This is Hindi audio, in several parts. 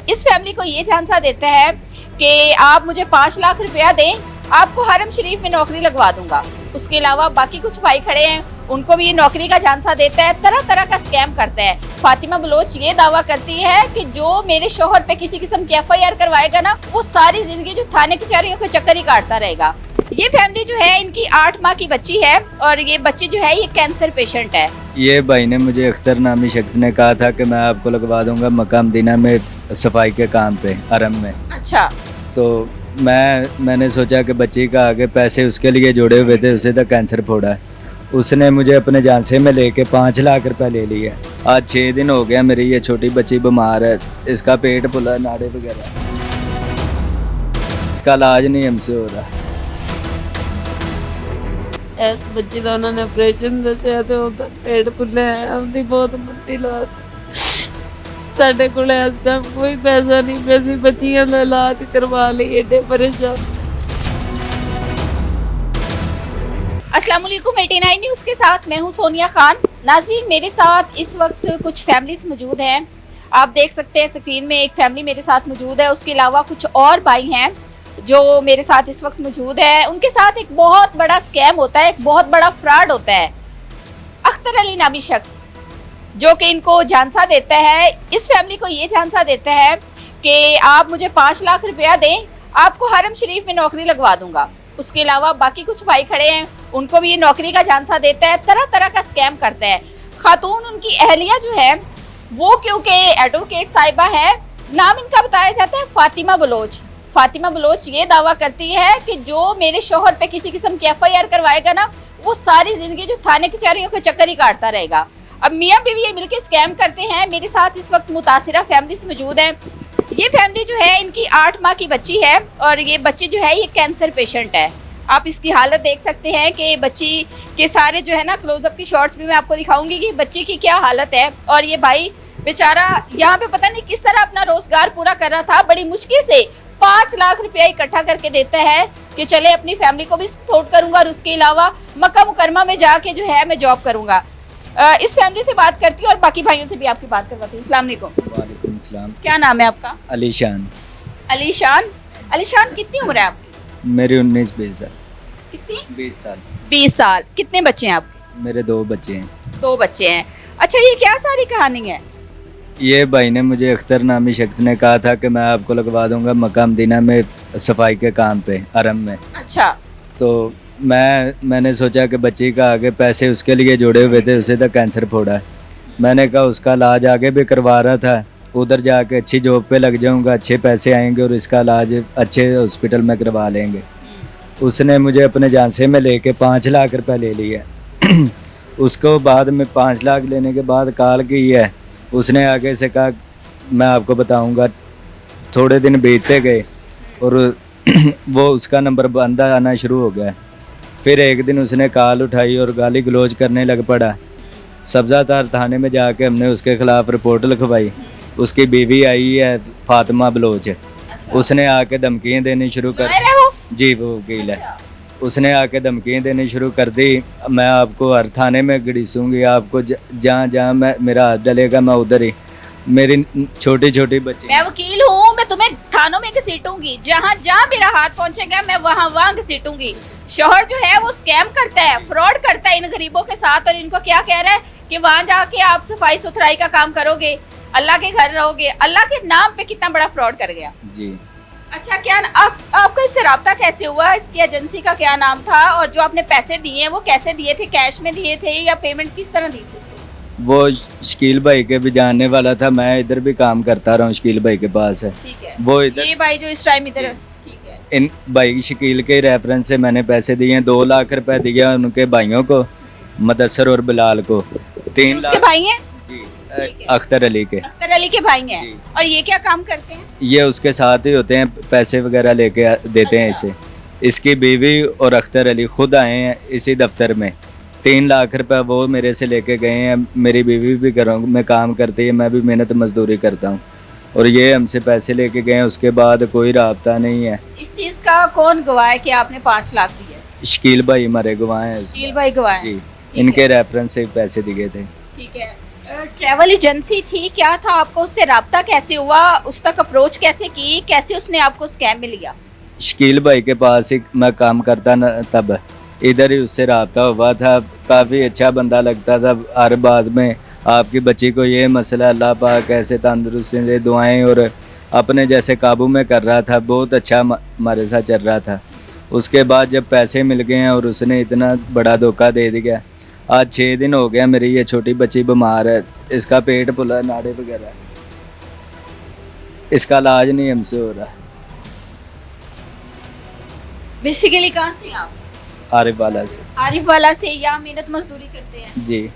इस फैमिली को ये झांसा देता है कि आप मुझे 5 लाख रुपया दें, आपको हरम शरीफ में नौकरी लगवा दूंगा। उसके अलावा बाकी कुछ भाई खड़े हैं, उनको भी ये नौकरी का झांसा देता है, तरह तरह का स्कैम करता है। फातिमा बलोच ये दावा करती है कि जो मेरे शोहर पे किसी किस्म की FIR करवाएगा ना, वो सारी जिंदगी जो थाने कचहरियों के चक्कर ही काटता रहेगा। ये फैमिली जो है, इनकी 8 माह की बच्ची है और ये बच्ची जो है ये कैंसर पेशेंट है। ये भाई ने मुझे अख्तर नामी शख्स ने कहा था कि मैं आपको लगवा दूंगा मक्का मदीना में सफाई के काम पे हरम में। अच्छा। तो मैंने सोचा कि बच्ची का आगे पैसे उसके लिए जोड़े हुए थे, उसे तो कैंसर फोड़ा है। उसने मुझे अपने झांसे में लेके 5 लाख रुपए ले लिए। आज 6 दिन हो गया, मेरी ये छोटी बच्ची बीमार है, इसका पेट फुला, नाड़े वगैरह, इसका इलाज नहीं हमसे हो रहा। इस बच्ची का उन्होंने ऑपरेशन दसिया तो पेट फुले है, उनकी बहुत मंदी लात। साढ़े को इस टाइम कोई पैसा नहीं, पैसे बच्चियों का इलाज करवा ली, एडे परेशान। अस्सलाम वालेकुम 89 न्यूज़ के साथ मैं हूं सोनिया खान। नाज़रीन, मेरे साथ इस वक्त कुछ फैमिलीज मौजूद हैं। आप देख सकते हैं स्क्रीन में एक फैमिली मेरे साथ मौजूद है, उसके अलावा कुछ और भाई हैं जो मेरे साथ इस वक्त मौजूद है। उनके साथ एक बहुत बड़ा स्कैम होता है, एक बहुत बड़ा फ्रॉड होता है। अख्तर अली नामी शख्स जो कि इनको झांसा देता है, इस फैमिली को ये झांसा देता है कि आप मुझे 5 लाख रुपया दें, आपको हरम शरीफ में नौकरी लगवा दूंगा। उसके अलावा बाकी कुछ भाई खड़े हैं, उनको भी ये नौकरी का झांसा देता है, तरह तरह का स्कैम करता है। खातून उनकी अहलिया जो है वो क्योंकि एडवोकेट साहिबा है, नाम इनका बताया जाता है फातिमा बलोच। फातिमा बलोच ये दावा करती है कि जो मेरे शोहर पे किसी किस्म की FIR करवाएगा ना, वो सारी जिंदगी जो थाने कचहरियों के चक्कर ही काटता रहेगा। अब मियाँ बीवी ये मिलकर स्कैम करते हैं। मेरे साथ इस वक्त मुतासिरा फैमिलीज मौजूद हैं। ये फैमिली जो है, इनकी 8 माह की बच्ची है और ये बच्ची जो है ये कैंसर पेशेंट है। आप इसकी हालत देख सकते हैं कि बच्ची के सारे जो है ना क्लोजअप की शॉट्स भी मैं आपको दिखाऊंगी कि बच्ची की क्या हालत है। और ये भाई बेचारा यहाँ पे पता नहीं किस तरह अपना रोजगार पूरा कर रहा था, बड़ी मुश्किल से 5 लाख रुपया इकट्ठा करके देता है कि चले अपनी फैमिली को भी सपोर्ट करूंगा और उसके अलावा मक्का मुकरमा में जाके जो है मैं जॉब करूंगा। इस फैमिली से बात करती हूँ और बाकी भाइयों से भी आपकी बात करवाती हूँ। अस्सलाम वालेकुम। वालेकुम सलाम। क्या नाम है आपका? अलीशान। अलीशान। अलीशान, कितनी उम्र है आपकी? मेरी 19-20 साल। कितनी? 20 साल। 20 साल। कितने बच्चे हैं आपके? मेरे 2 बच्चे हैं। 2 बच्चे हैं। अच्छा, ये क्या सारी कहानी है? ये भाई ने मुझे अख्तर नामी शख्स ने कहा था कि मैं आपको लगवा दूंगा मक्का मदीना में सफाई के काम पे हरम में। अच्छा। तो मैंने सोचा कि बच्ची का आगे पैसे उसके लिए जोड़े हुए थे, उसे तो कैंसर फोड़ा है। मैंने कहा उसका इलाज आगे भी करवा रहा था, उधर जाके अच्छी जॉब पे लग जाऊंगा, अच्छे पैसे आएंगे और इसका इलाज अच्छे हॉस्पिटल में करवा लेंगे। उसने मुझे अपने झांसे में लेके 5 लाख रुपए ले लिए। उसको बाद में 5 लाख लेने के बाद कॉल की है, उसने आगे से कहा मैं आपको बताऊंगा। थोड़े दिन बीतते गए और वो उसका नंबर बंद आना शुरू हो गया। फिर एक दिन उसने कॉल उठाई और गाली गलौज करने लग पड़ा। सब्ज़ातार थाने में जाके हमने उसके खिलाफ रिपोर्ट लिखवाई। उसकी बीवी आई है फातिमा बलोच। उसने आके धमकियाँ देनी शुरू कर जी, वो वकील है। उसने आके धमकियाँ देनी शुरू कर दी, मैं आपको हर थाने में घड़ीसूँगी, आपको जहाँ जहाँ मेरा हाथ डलेगा मैं उधर ही। मेरी छोटी छोटी बच्ची, मैं वकील हूँ, मैं तुम्हें थानों में घसीटूंगी, जहाँ जहाँ मेरा हाथ पहुँचेगा मैं वहाँ घसीटूंगी। शोहर जो है वो स्कैम करता है, फ्रॉड करता है इन गरीबों के साथ और इनको क्या कह रहा है कि वहाँ जाके आप सफाई सुथराई का काम करोगे, अल्लाह के घर रहोगे। अल्लाह के नाम पे कितना बड़ा फ्रॉड कर गया जी। अच्छा, क्या आपका इससे राब्ता कैसे हुआ? इसकी एजेंसी का क्या नाम था और जो आपने पैसे दिए वो कैसे दिए थे? कैश में दिए थे या पेमेंट किस तरह दी थी? वो शकील भाई के भी जानने वाला था, मैं इधर भी काम करता रहा हूँ, शकील भाई के पास है। ठीक है। वो इधर, ये भाई जो इस टाइम इधर, ठीक है। इन भाई शकील के रेफरेंस से मैंने पैसे दिए। 2 लाख रुपए दिए उनके भाइयों को, मदसर और बिलाल को। 3 उसके लाख भाई हैं? जी, अख्तर अली के। अख्तर अली के भाई हैं। और ये क्या काम करते हैं? ये उसके साथ ही होते हैं, पैसे वगैरह लेके देते हैं इसे। इसकी बीवी और अख्तर अली खुद आए हैं इसी दफ्तर में। 3 लाख रुपए वो मेरे से लेके गए हैं। मेरी बीवी भी घरों में काम करती है, मैं भी मेहनत मजदूरी करता हूँ और ये हमसे पैसे लेके गए हैं। उसके बाद कोई राब्ता नहीं है। इस चीज का कौन गवाह है कि आपने 5 लाख दिए? शकील भाई हमारे गवाह हैं। शकील भाई गवाह हैं। जी, इनके रेफरेंस से पैसे दिए थे। ठीक है। ट्रैवल एजेंसी थी, क्या था, आपको उससे राब्ता कैसे हुआ, उस तक अप्रोच कैसे की, कैसे उसने आपको स्कैम में लिया? शकील भाई के पास ही मैं काम करता न तब इधर ही उससे रब्ता हुआ था। काफ़ी अच्छा बंदा लगता था। हर बात में आपकी बच्ची को ये मसला, अल्लाह पाक ऐसे तंदुरुस्ती दे, दुआएं, और अपने जैसे काबू में कर रहा था। बहुत अच्छा हमारे साथ चल रहा था। उसके बाद जब पैसे मिल गए हैं और उसने इतना बड़ा धोखा दे दिया। आज 6 दिन हो गया, मेरी ये छोटी बच्ची बीमार है, इसका पेट फुला, नाड़े वगैरह, इसका इलाज नहीं हमसे हो रहा। बेसिकली कहाँ से हैं आप? आरिफ वाला से। आरिफ वाला से, या मेहनत मजदूरी करते हैं? जी,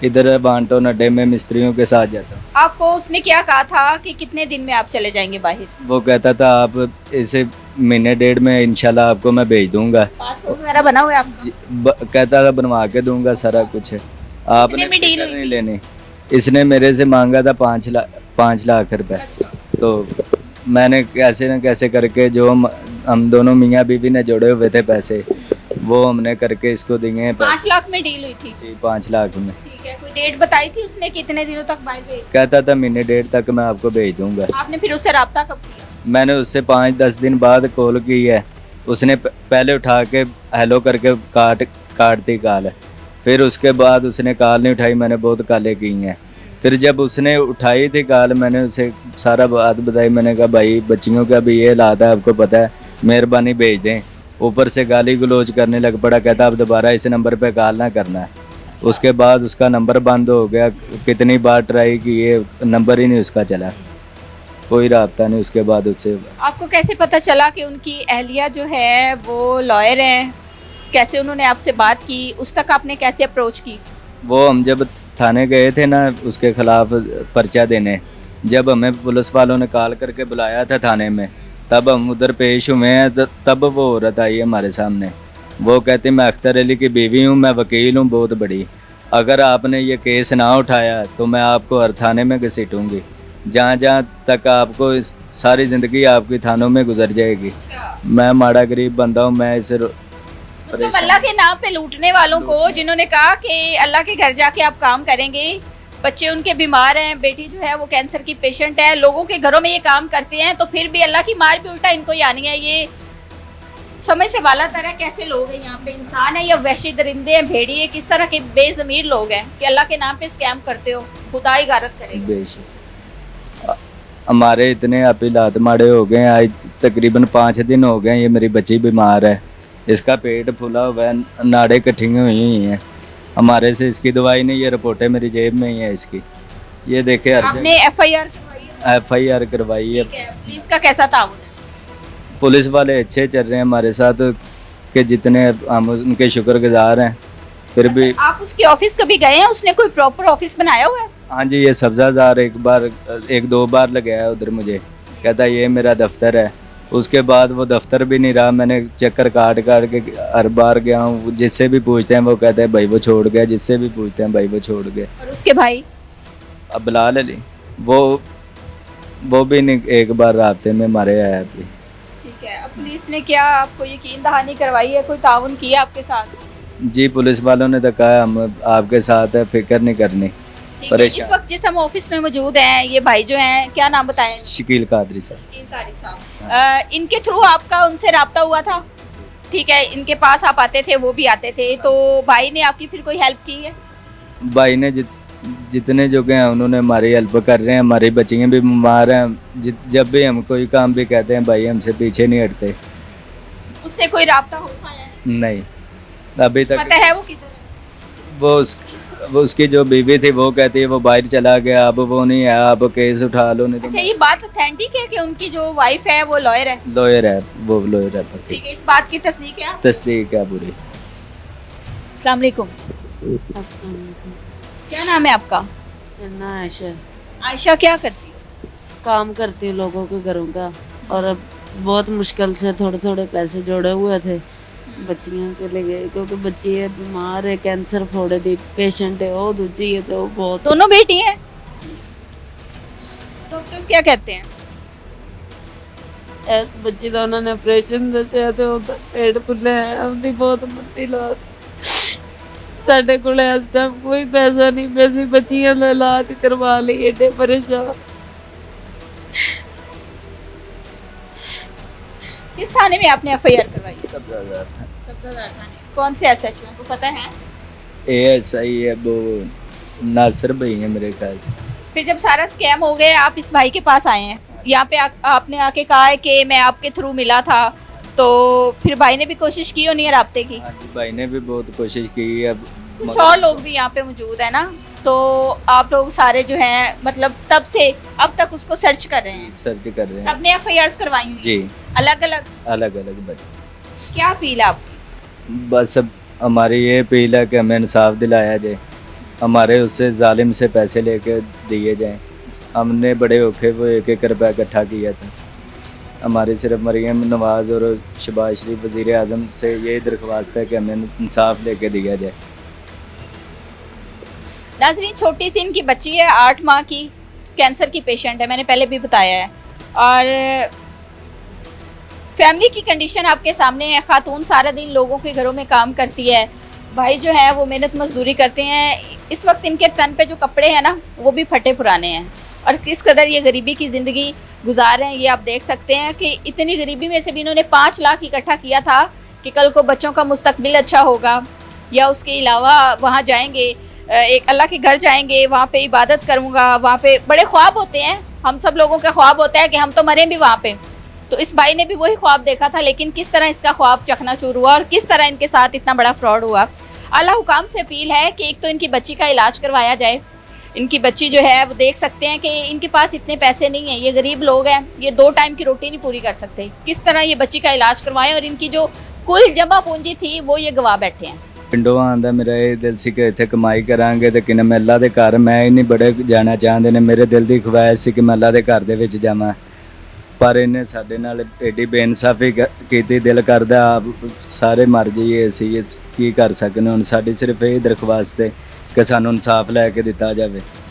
इधर बांटो नड्डे में मिस्त्रियों के साथ जाता हूँ। आपको उसने क्या कहा था कि कितने दिन में आप चले जाएंगे बाहर? वो कहता था आप इसे महीने डेढ़ में इंशाल्लाह आपको मैं भेज दूंगा। पासपोर्ट वगैरह बना हुआ है आपका? कहता था बनवा के दूंगा सारा कुछ है, आपने कितने में डील फिक्र हुई नहीं थी? लेनी। इसने मेरे से मांगा था 5 लाख रुपए। तो मैंने कैसे न कैसे करके जो हम दोनों मियाँ बीवी ने जोड़े हुए थे पैसे, वो हमने करके इसको दिए हैं 5 लाख में डील हुई थी? जी, 5 लाख में। ठीक है, कोई डेट बताई थी उसने कितने दिनों तक बाहर भेज? कहता था महीने डेढ़ तक मैं आपको भेज दूंगा। आपने फिर उससे राब्ता कब किया? मैंने उससे 5-10 दिन बाद कॉल की है। उसने पहले उठा के हेलो करके काट दी कॉल। फिर उसके बाद उसने कॉल नहीं उठाई। मैंने बहुत कॉलें की हैं। फिर जब उसने उठाई थी कॉल, मैंने उसे सारा बात बताई। मैंने कहा भाई बच्चियों का भी ये हालात है, आपको पता है, मेहरबानी भेज दें। ऊपर से गाली गलोच करने लग पड़ा। कहता अब दोबारा इस नंबर पे कॉल ना करना है। उसके बाद उसका नंबर बंद हो गया। कितनी बार ट्राई की, ये नंबर ही नहीं उसका चला, कोई राब्ता नहीं उसके बाद उससे। आपको कैसे पता चला कि उनकी अहलिया जो है वो लॉयर हैं? कैसे उन्होंने आपसे बात की, उस तक आपने कैसे अप्रोच की? वो हम जब थाने गए थे ना उसके खिलाफ पर्चा देने, जब हमें पुलिस वालों ने कॉल करके बुलाया था थाने में, तब हम उधर पेश हुए हैं। तब वो औरत आई हमारे सामने। वो कहती मैं अख्तर अली की बीवी हूँ, मैं वकील हूँ बहुत बड़ी, अगर आपने ये केस ना उठाया तो मैं आपको हर थाने में घसीटूँगी, जहाँ जहाँ तक आपको सारी ज़िंदगी आपकी थानों में गुजर जाएगी। मैं माड़ा गरीब बंदा हूँ, मैं इसे मतलब अल्लाह के नाम पे लूटने वालों को, जिन्होंने कहा कि अल्लाह के घर जाके आप काम करेंगे, बच्चे उनके बीमार हैं, बेटी जो है वो कैंसर की पेशेंट है, लोगों के घरों में ये काम करते हैं, तो फिर भी अल्लाह की मार भी उल्टा इनको ही आनी है। ये समझ से वाला तरह कैसे लोग हैं यहाँ पे, इंसान है या वहशी दरिंदे हैं, भेड़िए, किस तरह के बेजमीर लोग हैं कि अल्लाह के नाम पे स्कैम करते हो? खुदा ही गारत करेगा। बेशक हमारे इतने हालात माड़े हो गए हैं। आज तकरीबन 5 दिन हो गए। ये मेरी बच्ची बीमार है, इसका पेट फूला हुआ है, नाड़े इकट्ठी हुई हैं। हमारे से इसकी दवाई नहीं, ये रिपोर्टें मेरी जेब में ही है इसकी। ये देखे आपने एफआईआर करवाई है? FIR करवाई है। ठीक है, पुलिस का कैसा ताउन है? पुलिस वाले अच्छे चल रहे हैं हमारे साथ, कि जितने हम उनके शुक्रगुजार हैं। फिर भी आप उसके ऑफिस कभी गए हैं? उसने कोई प्रॉपर ऑफिस बनाया हुआ है? हाँ जी, ये सब्ज़ाजार एक दो बार लगाया उधर मुझे। कहता ये मेरा दफ्तर है। उसके बाद वो दफ्तर भी नहीं रहा। मैंने चक्कर काट के हर बार गया हूँ। जिससे भी पूछते हैं वो कहते हैं भाई वो छोड़ गया, जिससे भी पूछते हैं भाई वो छोड़ गया। और उसके भाई? अब बिलाल अली, वो भी नहीं, एक बार रास्ते में मारे आया अभी। ठीक है, अब पुलिस ने क्या आपको यकीन दहानी करवाई है, कोई ताउन किया आपके साथ? जी, पुलिस वालों ने तो कहा हम आपके साथ है, फिक्र नहीं करनी। ठीक है, इस वक्त जिस हम ऑफिस में मौजूद हैं, ये भाई जो हैं, क्या नाम बताएं? शकील कादरी साहब। शकील तारिक साहब। इनके थ्रू आपका उनसे राब्ता हुआ था? ठीक है, इनके पास आप आते थे, वो भी आते थे, तो भाई ने आपकी फिर कोई हेल्प की है? भाई ने जितने जो गए हैं उन्होंने हमारी हेल्प कर रहे हैं। हमारी बच्चियाँ भी बीमार हैं। जब भी हम कोई काम भी कहते हैं भाई हमसे पीछे नहीं हटते। उससे कोई राब्ता हो पाया है? नहीं, अभी तक। पता है वो किधर है? वो उसकी जो बीवी थी वो कहती है वो बाहर चला गया, अब वो नहीं है, अब केस उठा लो नहीं तो। अच्छा, ये बात ऑथेंटिक है कि उनकी जो वाइफ है वो लॉयर है? लॉयर है, वो लॉयर है। ठीक है, इस बात की तस्दीक है? तस्दीक है पूरी। अस्सलाम वालेकुम। अस्सलाम वालेकुम। क्या नाम है आपका? मेरा नाम आयशा है। आयशा, क्या करती हो? काम करती हूँ लोगों के घरों का, और अब बहुत मुश्किल से थोड़े थोड़े पैसे जोड़े हुए थे बच्चियों के लिए, क्योंकि बच्ची है बीमार है, कैंसर फोड़े दी पेशेंट है, वो दूजी है, तो बहुत। दोनों बेटी हैं? डॉक्टर्स क्या कहते हैं? इस बच्ची का उन्होंने ऑपरेशन दसिया, तो पेट फुले है, ਉਹਦੀ बहुत बुरी लात। ਸਾਡੇ ਕੋਲ ਇਸ ਟਾਈਮ ਕੋਈ ਪੈਸਾ ਨਹੀਂ ਪਿਆ ਸੀ ਬੱਚੀਆਂ ਦਾ ਇਲਾਜ ਕਰਵਾ ਲਈ ਏਡੇ ਪਰੇਸ਼ਾਨ। किस थाने में आपने एफआईआर करवाई? सब ज़्यादा सब्जादार थाने। कौन से एसएचओ को पता है? ASI है वो नासिर भाई है मेरे ख्याल से। फिर जब सारा स्कैम हो गया आप इस भाई के पास आए हैं, यहाँ पे आपने आके कहा है कि मैं आपके थ्रू मिला था, तो फिर भाई ने भी कोशिश की होनी है राब्ते की? हाँ जी, भाई ने भी बहुत कोशिश की अब कुछ और लोग भी यहाँ पे मौजूद है ना, तो आप लोग सारे जो हैं मतलब तब से अब तक उसको सर्च कर रहे हैं? सर्च कर रहे हैं सबने एफआईआर करवाई हुई? जी, अलग अलग? अलग अलग बच्चे। क्या अपील है आपकी? बस अब हमारी ये अपील है कि हमें इंसाफ दिलाया जाए, हमारे उससे जालिम से पैसे लेके दिए जाएं। हमने बड़े औखे वो 1-1 रुपया इकट्ठा किया था। हमारी सिर्फ मरीम नवाज़ और शहबाज शरीफ वज़ीर आज़म से ये दरख्वास्त है कि हमें इंसाफ लेके दिया जाए। नाज़रीन, छोटी सी इनकी बच्ची है, 8 माह की, कैंसर की पेशेंट है, मैंने पहले भी बताया है। और फैमिली की कंडीशन आपके सामने है। खातून सारा दिन लोगों के घरों में काम करती है, भाई जो है वो मेहनत मजदूरी करते हैं। इस वक्त इनके तन पे जो कपड़े हैं ना वो भी फटे पुराने हैं, और किस कदर ये गरीबी की ज़िंदगी गुजार रहे हैं ये आप देख सकते हैं कि इतनी गरीबी में से भी इन्होंने 5 लाख इकट्ठा किया था कि कल को बच्चों का मुस्तकबिल अच्छा होगा, या उसके अलावा वहाँ जाएंगे, एक अल्लाह के घर जाएंगे, वहाँ पे इबादत करूँगा। वहाँ पे बड़े ख्वाब होते हैं, हम सब लोगों का ख्वाब होता है कि हम तो मरें भी वहाँ पे। तो इस भाई ने भी वही ख्वाब देखा था, लेकिन किस तरह इसका ख्वाब चकनाचूर हुआ और किस तरह इनके साथ इतना बड़ा फ्रॉड हुआ। अल्लाह हुकाम से अपील है कि एक तो इनकी बच्ची का इलाज करवाया जाए। इनकी बच्ची जो है वो देख सकते हैं कि इनके पास इतने पैसे नहीं हैं, ये गरीब लोग हैं, ये 2 टाइम की रोटी नहीं पूरी कर सकते। किस तरह ये बच्ची का इलाज करवाएं, और इनकी जो कुल जमा पूंजी थी वो ये गवा बैठे हैं। ਪਿੰਡੋਂ ਆਂਦਾ ਮੇਰਾ ਇਹ ਦਿਲ ਸੀ ਕਿ ਇੱਥੇ ਕਮਾਈ ਕਰਾਂਗੇ ਤੇ ਕਿਨੇ ਮੈਂ ਅੱਲਾ ਦੇ ਘਰ ਮੈਂ ਹੀ ਨਹੀਂ ਬੜੇ ਜਾਣਾ ਚਾਹੁੰਦੇ ਨੇ। ਮੇਰੇ ਦਿਲ ਦੀ ਖਵਾਇਸ਼ ਸੀ ਕਿ ਮੈਂ ਅੱਲਾ ਦੇ ਘਰ ਦੇ ਵਿੱਚ ਜਾਵਾਂ, ਪਰ ਇਹਨੇ ਸਾਡੇ ਨਾਲ ਐਡੀ ਬੇਇਨਸਾਫੀ ਕੀਤੀ। ਦਿਲ ਕਰਦਾ ਆਪ ਸਾਰੇ ਮਰ ਜਾਈਏ, ਅਸੀਂ ਕੀ ਕਰ ਸਕਦੇ ਹੁਣ। ਸਾਡੀ ਸਿਰਫ ਇਹ ਦਰਖਾਸਤ ਹੈ ਕਿ ਸਾਨੂੰ ਇਨਸਾਫ ਲੈ ਕੇ ਦਿੱਤਾ ਜਾਵੇ।